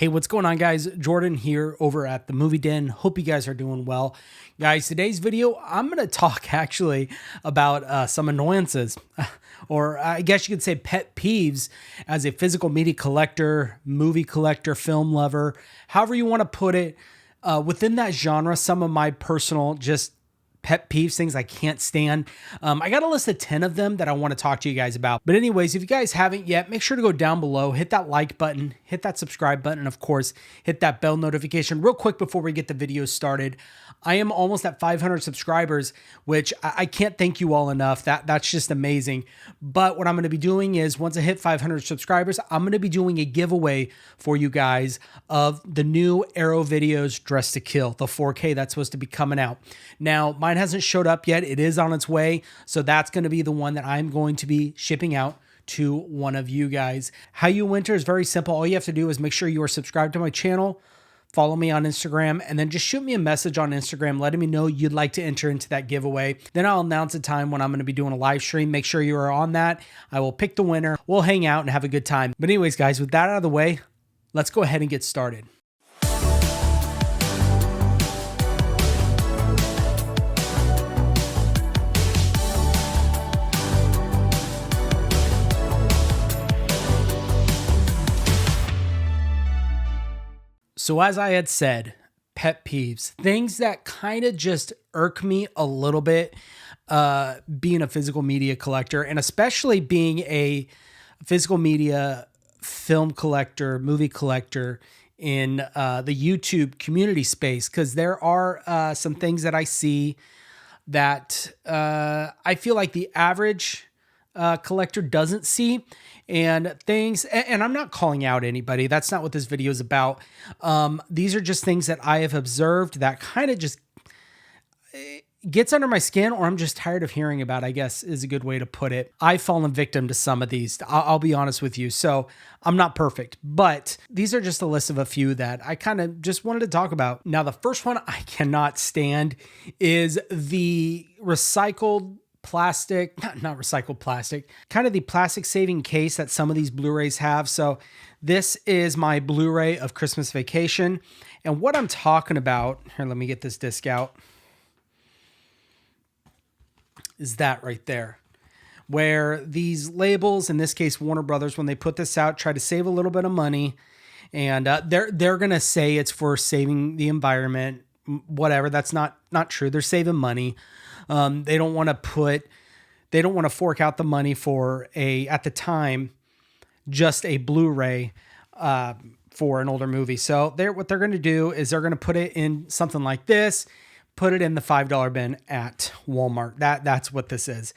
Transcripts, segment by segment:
Hey, what's going on, guys? Jordan here over at the Movie Den. Hope you guys are doing well. Guys, today's video, I'm going to talk actually about some annoyances, or I guess you could say pet peeves as a physical media collector, movie collector, film lover, however you want to put it. Within that genre, some of my personal just pet peeves, things I can't stand. I got a list of 10 of them that I want to talk to you guys about. But anyways, if you guys haven't yet, make sure to go down below, hit that like button, hit that subscribe button, and of course, hit that bell notification. Real quick before we get the video started, I am almost at 500 subscribers, which I can't thank you all enough. That's just amazing. But what I'm going to be doing is once I hit 500 subscribers, I'm going to be doing a giveaway for you guys of the new Arrow Videos Dress to Kill, the 4K that's supposed to be coming out. Now, mine hasn't showed up yet. It is on its way. So that's going to be the one that I'm going to be shipping out to one of you guys. How you enter is very simple. All you have to do is make sure you are subscribed to my channel, follow me on Instagram, and then just shoot me a message on Instagram letting me know you'd like to enter into that giveaway. Then I'll announce a time when I'm going to be doing a live stream. Make sure you are on that. I will pick the winner. We'll hang out and have a good time. But anyways, guys, with that out of the way, let's go ahead and get started. So as I had said, pet peeves, things that kind of just irk me a little bit, being a physical media collector, and especially being a physical media film collector, movie collector in the YouTube community space, because there are some things that I see that I feel like the average collector doesn't see, and things, and I'm not calling out anybody. That's not what this video is about. These are just things that I have observed that kind of just gets under my skin, or I'm just tired of hearing about, I guess is a good way to put it. I've fallen victim to some of these. I'll be honest with you. So I'm not perfect, but these are just a list of a few that I kind of just wanted to talk about. Now, the first one I cannot stand is the recycled plastic, not recycled plastic, kind of the plastic saving case that some of these Blu-rays have. So this is my Blu-ray of Christmas Vacation. And what I'm talking about, here, let me get this disc out, is that right there, where these labels, in this case, Warner Brothers, when they put this out, try to save a little bit of money. And they're going to say it's for saving the environment, whatever. That's not true. They're saving money. They don't want to fork out the money for at the time, just a Blu-ray for an older movie. So what they're going to do is they're going to put it in something like this, put it in the $5 bin at Walmart. That's what this is.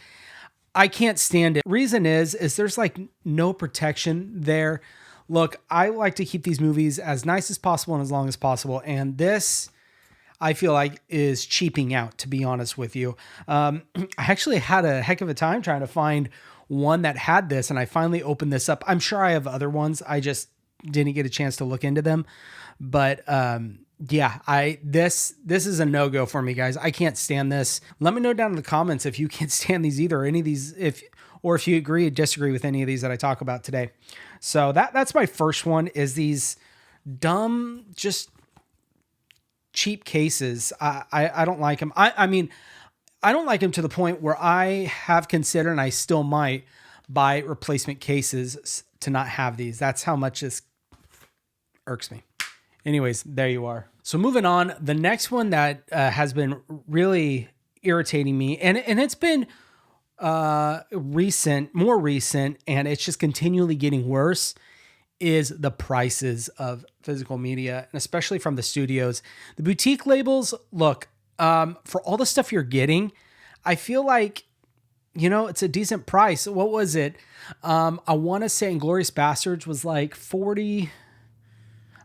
I can't stand it. Reason is there's like no protection there. Look, I like to keep these movies as nice as possible and as long as possible. And this, I feel like, is cheaping out, to be honest with you. I actually had a heck of a time trying to find one that had this, and I finally opened this up. I'm sure I have other ones. I just didn't get a chance to look into them. But yeah, this is a no-go for me, guys. I can't stand this. Let me know down in the comments if you can't stand these either, or any of these, if you agree or disagree with any of these that I talk about today. So that's my first one, is these dumb, just cheap cases. I don't like them. I mean, I don't like them to the point where I have considered, and I still might, buy replacement cases to not have these. That's how much this irks me. Anyways, there you are. So moving on, the next one that has been really irritating me, and it's been more recent, and it's just continually getting worse, is the prices of physical media, and especially from the studios. The boutique labels, look, for all the stuff you're getting, I feel like, it's a decent price. What was it? I want to say Inglourious Bastards was like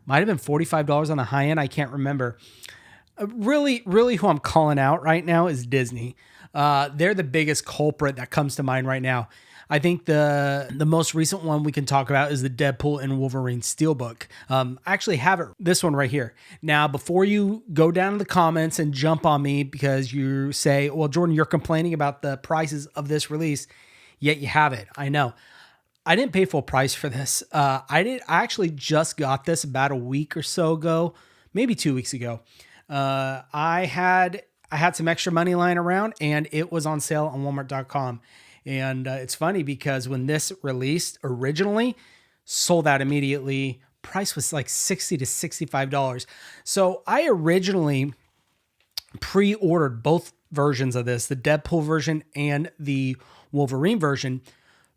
might have been $45 on the high end. I can't remember. Really who I'm calling out right now is Disney. They're the biggest culprit that comes to mind right now. I think the most recent one we can talk about is the Deadpool and Wolverine Steelbook. I actually have this one right here. Now, before you go down in the comments and jump on me because you say, well, Jordan, you're complaining about the prices of this release, yet you have it. I know. I didn't pay full price for this. I actually just got this about a week or so ago, maybe 2 weeks ago. I had some extra money lying around and it was on sale on Walmart.com. And it's funny because when this released originally, sold out immediately. Price was like $60 to $65. So I originally pre-ordered both versions of this, the Deadpool version and the Wolverine version,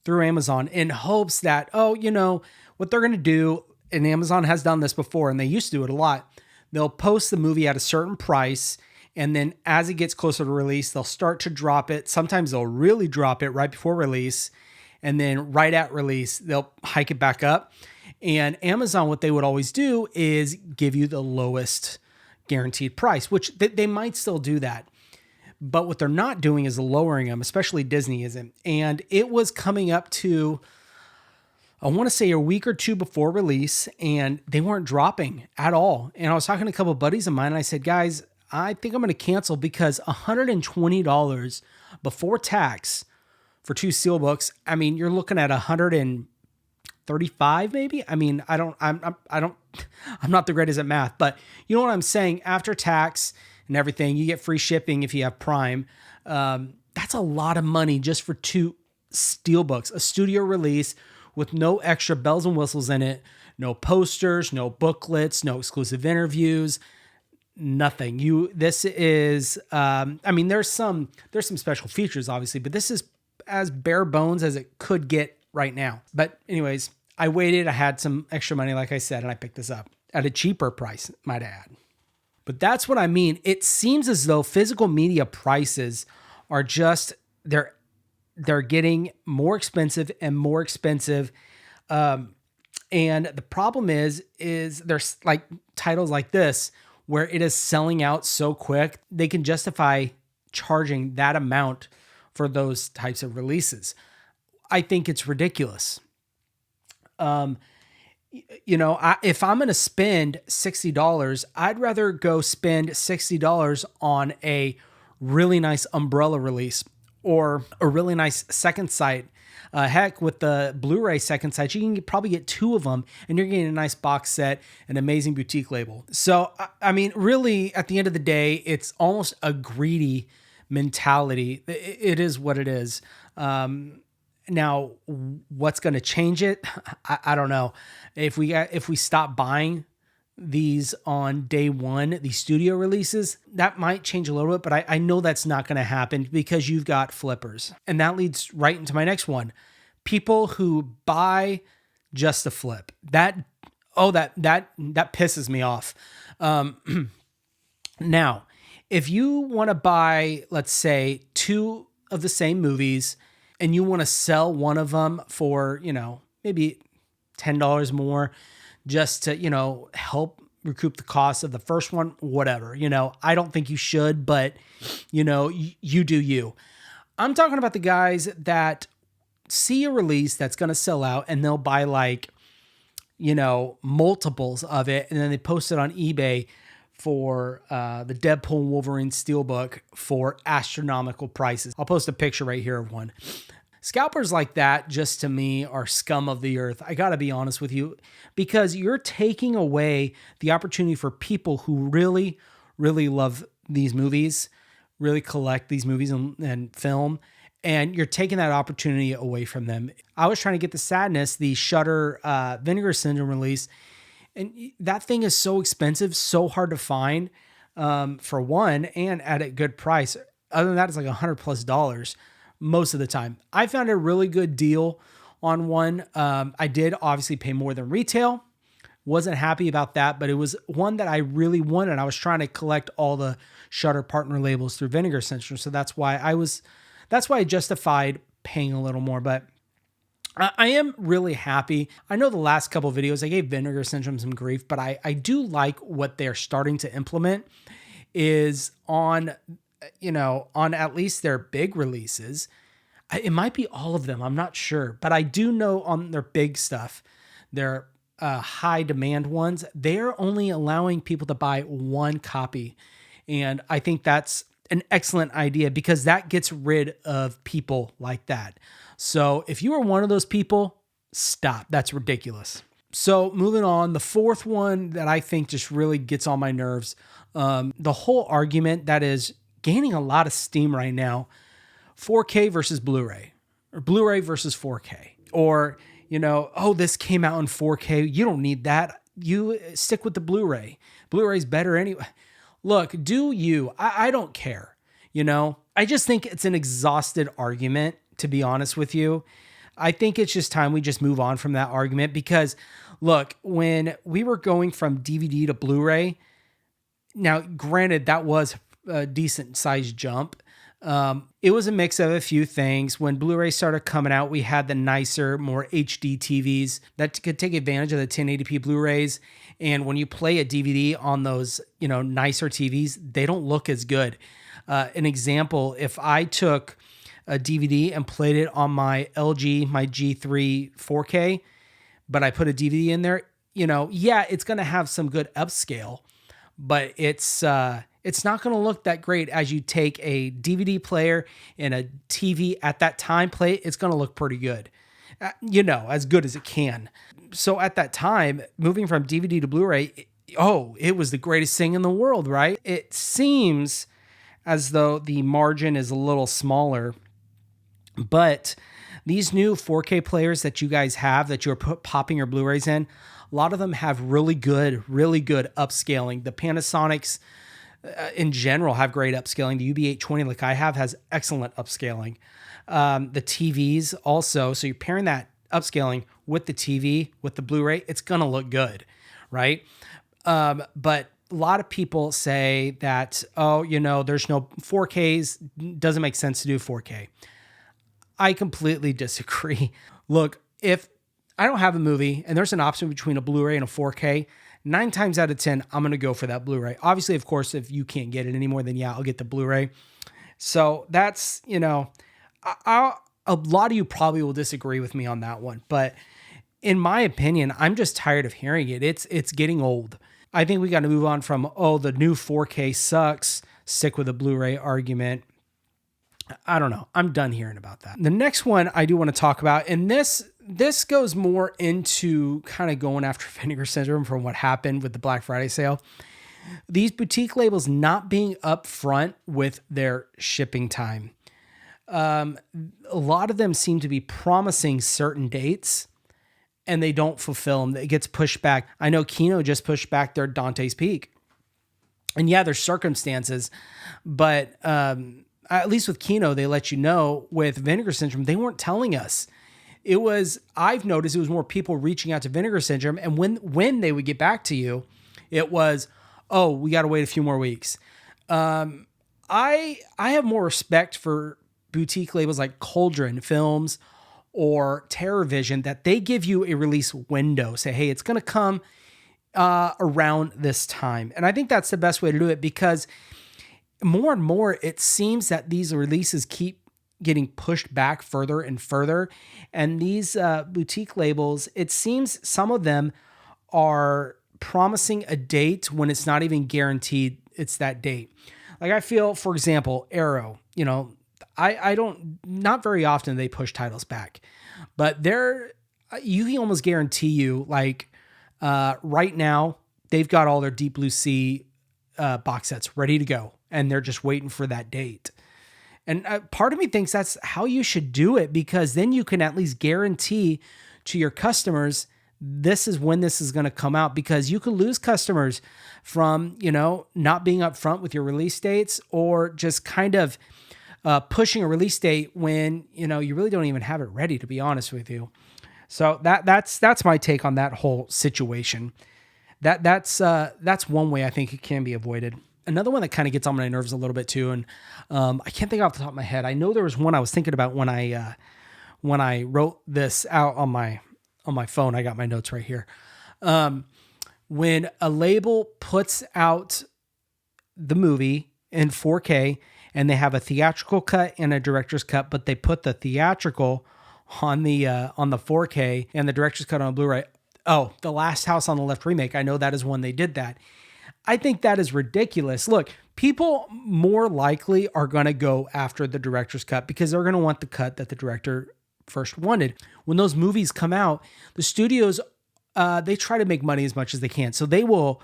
through Amazon in hopes that, what they're going to do, and Amazon has done this before, and they used to do it a lot. They'll post the movie at a certain price, and then as it gets closer to release, they'll start to drop it. Sometimes they'll really drop it right before release, and then right at release, they'll hike it back up. And Amazon, what they would always do is give you the lowest guaranteed price, which they might still do that. But what they're not doing is lowering them, especially Disney isn't. And it was coming up to, I want to say, a week or two before release, and they weren't dropping at all. And I was talking to a couple of buddies of mine, and I said, guys, I think I'm going to cancel because $120 before tax for 2 steelbooks. I mean, you're looking at $135 maybe. I mean, I'm not the greatest at math, but you know what I'm saying? After tax and everything, you get free shipping if you have Prime. That's a lot of money just for 2 steelbooks, a studio release with no extra bells and whistles in it, no posters, no booklets, no exclusive interviews, nothing. This is, there's some special features obviously, but this is as bare bones as it could get right now. But anyways, I waited, I had some extra money, like I said, and I picked this up at a cheaper price, might add. But that's what I mean. It seems as though physical media prices are just, they're getting more expensive and more expensive. And the problem is there's like titles like this where it is selling out so quick, they can justify charging that amount for those types of releases. I think it's ridiculous. If I'm going to spend $60, I'd rather go spend $60 on a really nice umbrella release or a really nice second sight. Heck, with the Bluray second sight, you can probably get 2 of them and you're getting a nice box set, an amazing boutique label. So, I mean, really, at the end of the day, it's almost a greedy mentality. It is what it is. Now, what's going to change it? I don't know. If we stop buying these on day one, these studio releases, that might change a little bit, but I know that's not going to happen because you've got flippers. And that leads right into my next one. People who buy just to flip. That pisses me off. Now, if you want to buy, let's say, 2 of the same movies and you want to sell one of them for, maybe $10 more just to, help recoup the cost of the first one, whatever, I don't think you should, but you do you. I'm talking about the guys that see a release that's going to sell out and they'll buy multiples of it. And then they post it on eBay for the Deadpool and Wolverine Steelbook for astronomical prices. I'll post a picture right here of one. Scalpers like that, just to me, are scum of the earth. I got to be honest with you, because you're taking away the opportunity for people who really, really love these movies, really collect these movies and film, and you're taking that opportunity away from them. I was trying to get the Sadness, the Shutter Vinegar Syndrome release, and that thing is so expensive, so hard to find, for one, and at a good price. Other than that, it's like $100+ most of the time. I found a really good deal on one. I did obviously pay more than retail. Wasn't happy about that, but it was one that I really wanted. I was trying to collect all the Shutter partner labels through Vinegar Syndrome, so that's why I justified paying a little more. But I am really happy. I know the last couple of videos I gave Vinegar Syndrome some grief, but I do like what they're starting to implement is on at least their big releases. It might be all of them, I'm not sure, but I do know on their big stuff, their high demand ones, they're only allowing people to buy 1 copy. And I think that's an excellent idea because that gets rid of people like that. So if you are one of those people, Stop. That's ridiculous. So moving on, the fourth one that I think just really gets on my nerves, the whole argument that is gaining a lot of steam right now, 4K versus Blu-ray, or Blu-ray versus 4K, or, oh, this came out in 4K. You don't need that. You stick with the Blu-ray. Blu-ray's better anyway. Look, do you? I don't care. I just think it's an exhausted argument, to be honest with you. I think it's just time we just move on from that argument because, look, when we were going from DVD to Blu-ray, now, granted, that was a decent sized jump. It was a mix of a few things. When Blu-ray started coming out, we had the nicer, more HD TVs that could take advantage of the 1080p Blu-rays. And when you play a DVD on those, nicer TVs, they don't look as good. An example, if I took a DVD and played it on my LG, my G3 4K, but I put a DVD in there, it's going to have some good upscale, but it's not going to look that great as you take a DVD player and a TV at that time, play it, it's going to look pretty good, as good as it can. So at that time, moving from DVD to Blu-ray, it was the greatest thing in the world, right? It seems as though the margin is a little smaller, but these new 4K players that you guys have that you're popping your Blu-rays in, a lot of them have really good upscaling. The Panasonics in general have great upscaling. The Ub820, like I have, has excellent upscaling. The TVs also, so you're pairing that upscaling with the TV, with the Blu-ray, it's going to look good, right? But a lot of people say that, there's no 4Ks, doesn't make sense to do 4K. I completely disagree. Look, if I don't have a movie and there's an option between a Blu-ray and a 4K, 9 times out of 10, I'm going to go for that Blu-ray. Obviously, of course, if you can't get it anymore, then yeah, I'll get the Blu-ray. So that's, a lot of you probably will disagree with me on that one. But in my opinion, I'm just tired of hearing it. It's getting old. I think we got to move on from, the new 4K sucks, stick with the Blu-ray argument. I don't know. I'm done hearing about that. The next one I do want to talk about, and this goes more into kind of going after Vinegar Syndrome from what happened with the Black Friday sale. These boutique labels not being upfront with their shipping time. A lot of them seem to be promising certain dates and they don't fulfill them. It gets pushed back. I know Kino just pushed back their Dante's Peak. And yeah, there's circumstances, but at least with Kino, they let you know. With Vinegar Syndrome, they weren't telling us. I've noticed it was more people reaching out to Vinegar Syndrome, and when they would get back to you, it was, we got to wait a few more weeks. I have more respect for boutique labels like Cauldron Films or Terror Vision, that they give you a release window. Say, hey, it's going to come around this time. And I think that's the best way to do it, because more and more, it seems that these releases keep getting pushed back further and further. And these boutique labels, it seems some of them are promising a date when it's not even guaranteed it's that date. Like I feel, for example, Arrow, I don't, not very often they push titles back, but you can almost guarantee you, like right now, they've got all their Deep Blue Sea box sets ready to go. And they're just waiting for that date. And part of me thinks that's how you should do it, because then you can at least guarantee to your customers, this is when this is going to come out, because you could lose customers from, not being upfront with your release dates, or just kind of pushing a release date when, you really don't even have it ready, to be honest with you. So that's my take on that whole situation. That's one way I think it can be avoided. Another one that kind of gets on my nerves a little bit too, and I can't think off the top of my head. I know there was one I was thinking about when I wrote this out on my phone. I got my notes right here. When a label puts out the movie in 4K and they have a theatrical cut and a director's cut, but they put the theatrical on the 4K and the director's cut on Blu-ray. Oh, The Last House on the Left remake. I know that is when they did that. I think that is ridiculous. Look, people more likely are going to go after the director's cut because they're going to want the cut that the director first wanted. When those movies come out, the studios, they try to make money as much as they can. So they will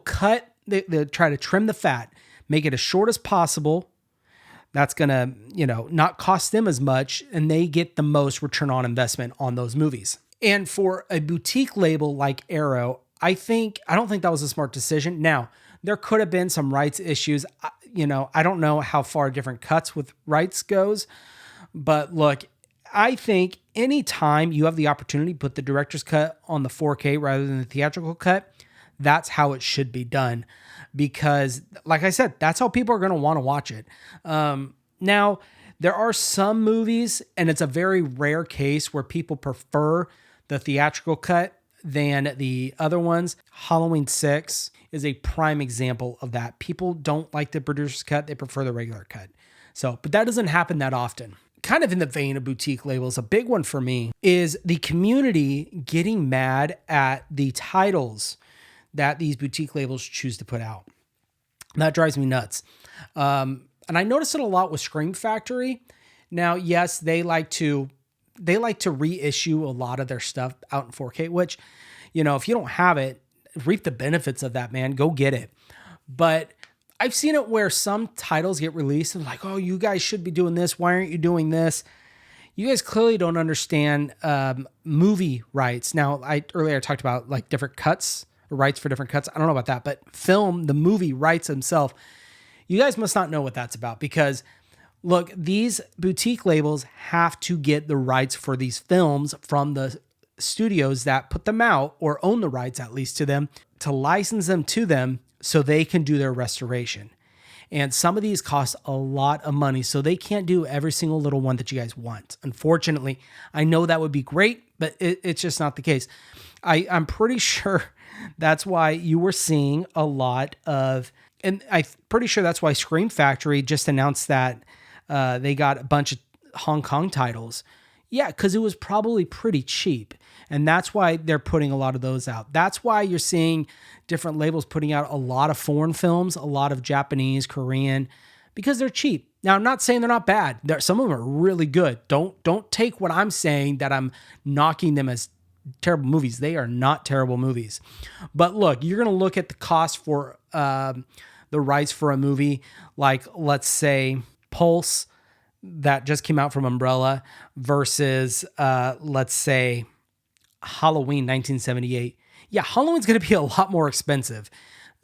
cut, they try to trim the fat, make it as short as possible. That's going to, not cost them as much, and they get the most return on investment on those movies. And for a boutique label like Arrow, I don't think that was a smart decision. Now, there could have been some rights issues. I don't know how far different cuts with rights goes, but look, I think anytime you have the opportunity to put the director's cut on the 4K rather than the theatrical cut, that's how it should be done. Because like I said, that's how people are going to want to watch it. Now, there are some movies, and it's a very rare case where people prefer the theatrical cut than the other ones. Halloween 6 is a prime example of that. People don't like the producer's cut. They prefer the regular cut. But that doesn't happen that often. Kind of in the vein of boutique labels, a big one for me is the community getting mad at the titles that these boutique labels choose to put out. That drives me nuts. And I notice it a lot with Scream Factory. Now, yes, they like to reissue a lot of their stuff out in 4K, which, if you don't have it, reap the benefits of that, man. Go get it. But I've seen it where some titles get released and like, oh, you guys should be doing this. Why aren't you doing this? You guys clearly don't understand movie rights. Now, earlier I talked about like different cuts, rights for different cuts. I don't know about that, but the movie rights themselves, you guys must not know what that's about, because look, these boutique labels have to get the rights for these films from the studios that put them out, or own the rights at least to them, to license them to them so they can do their restoration. And some of these cost a lot of money, so they can't do every single little one that you guys want. Unfortunately, I know that would be great, but it's just not the case. I'm pretty sure that's why you were seeing a lot of, and I'm pretty sure that's why Scream Factory just announced that they got a bunch of Hong Kong titles. Yeah, because it was probably pretty cheap. And that's why they're putting a lot of those out. That's why you're seeing different labels putting out a lot of foreign films, a lot of Japanese, Korean, because they're cheap. Now, I'm not saying they're not bad. Some of them are really good. Don't take what I'm saying that I'm knocking them as terrible movies. They are not terrible movies. But look, you're going to look at the cost for the rights for a movie like, let's say, Pulse, that just came out from Umbrella, versus, let's say, Halloween 1978. Yeah, Halloween's going to be a lot more expensive.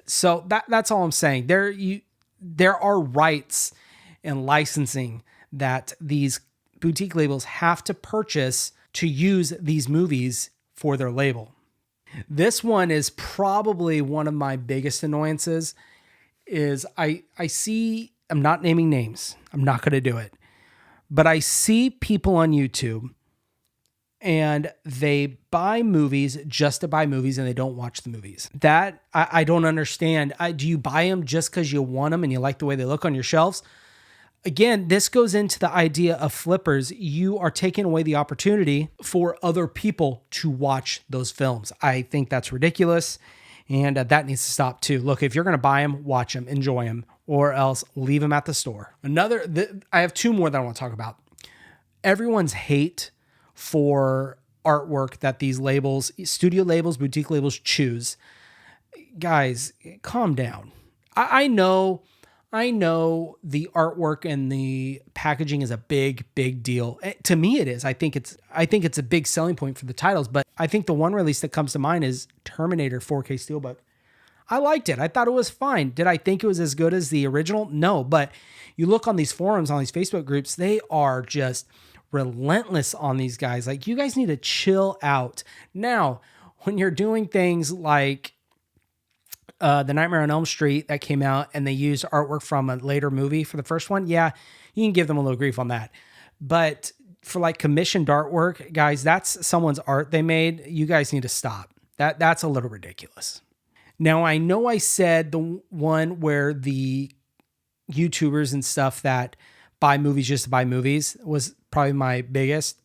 So that's all I'm saying. There are rights and licensing that these boutique labels have to purchase to use these movies for their label. This one is probably one of my biggest annoyances. Is I see, I'm not naming names. I'm not going to do it. But I see people on YouTube and they buy movies just to buy movies, and they don't watch the movies. That I don't understand. Do you buy them just because you want them and you like the way they look on your shelves? Again, this goes into the idea of flippers. You are taking away the opportunity for other people to watch those films. I think that's ridiculous, and that needs to stop too. Look, if you're going to buy them, watch them, enjoy them, or else leave them at the store. I have two more that I want to talk about. Everyone's hate for artwork that these labels, studio labels, boutique labels choose. Guys, calm down. I know the artwork and the packaging is a big deal. To me, it is. I think it's a big selling point for the titles, but I think the one release that comes to mind is Terminator 4K Steelbook. I liked it. I thought it was fine. Did I think it was as good as the original? No, but you look on these forums, on these Facebook groups, they are just relentless on these guys. Like, you guys need to chill out. Now, when you're doing things like the Nightmare on Elm Street that came out and they used artwork from a later movie for the first one, yeah, you can give them a little grief on that. But for like commissioned artwork, guys, that's someone's art they made. You guys need to stop. That's a little ridiculous. Now, I know I said the one where the YouTubers and stuff that buy movies just to buy movies was probably my biggest.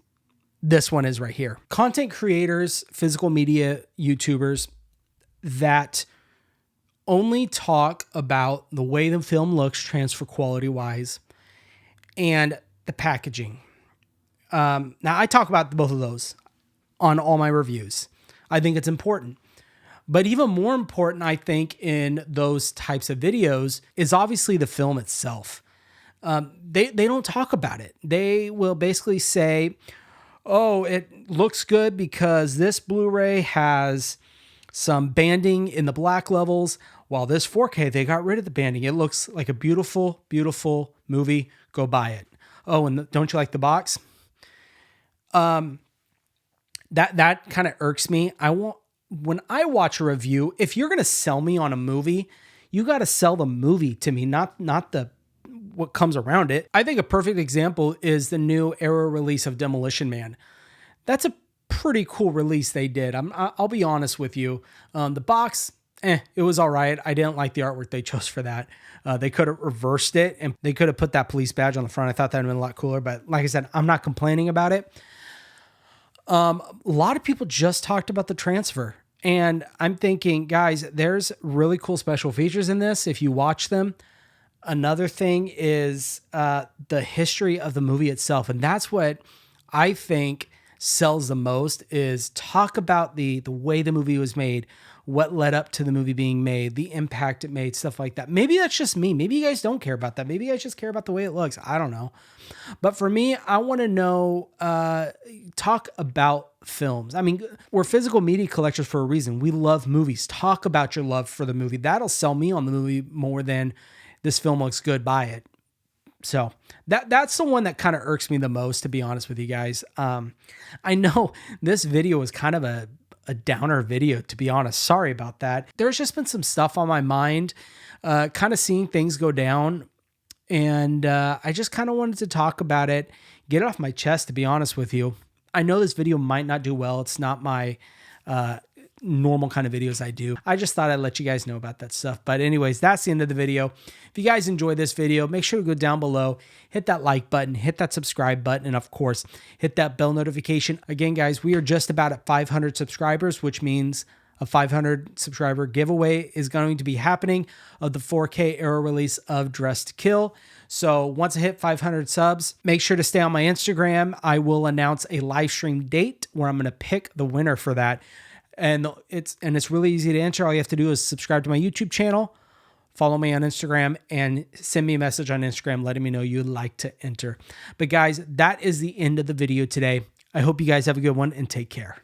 This one is right here. Content creators, physical media YouTubers that only talk about the way the film looks, transfer quality wise, and the packaging. Now I talk about both of those on all my reviews. I think it's important. But even more important, I think, in those types of videos is obviously the film itself. They don't talk about it. They will basically say, oh, it looks good because this Blu-ray has some banding in the black levels, while this 4K, they got rid of the banding. It looks like a beautiful, beautiful movie. Go buy it. Oh, and don't you like the box? That kind of irks me. When I watch a review, if you're going to sell me on a movie, you got to sell the movie to me, not what comes around it. I think a perfect example is the new era release of Demolition Man. That's a pretty cool release they did. I'll be honest with you. The box, it was all right. I didn't like the artwork they chose for that. They could have reversed it and they could have put that police badge on the front. I thought that would have been a lot cooler, but like I said, I'm not complaining about it. A lot of people just talked about the transfer, and I'm thinking, guys, there's really cool special features in this if you watch them. Another thing is the history of the movie itself, and that's what I think sells the most, is talk about the way the movie was made, what led up to the movie being made, the impact it made, stuff like that. Maybe that's just me. Maybe you guys don't care about that. Maybe you guys just care about the way it looks. I don't know. But for me, I want to know, talk about films. I mean, we're physical media collectors for a reason. We love movies. Talk about your love for the movie. That'll sell me on the movie more than this film looks good, buy it. So that's the one that kind of irks me the most, to be honest with you guys. I know this video was kind of a downer video, to be honest. Sorry about that. There's just been some stuff on my mind, kind of seeing things go down. And I just kind of wanted to talk about it, get it off my chest, to be honest with you. I know this video might not do well. It's not my normal kind of videos I do. I just thought I'd let you guys know about that stuff. But anyways, that's the end of the video. If you guys enjoyed this video, make sure to go down below, hit that like button, hit that subscribe button, and of course, hit that bell notification. Again, guys, we are just about at 500 subscribers, which means a 500 subscriber giveaway is going to be happening of the 4K era release of Dressed to Kill. So once I hit 500 subs, make sure to stay on my Instagram. I will announce a live stream date where I'm going to pick the winner for that. And it's really easy to enter. All you have to do is subscribe to my YouTube channel, follow me on Instagram, and send me a message on Instagram letting me know you'd like to enter. But guys, that is the end of the video today. I hope you guys have a good one and take care.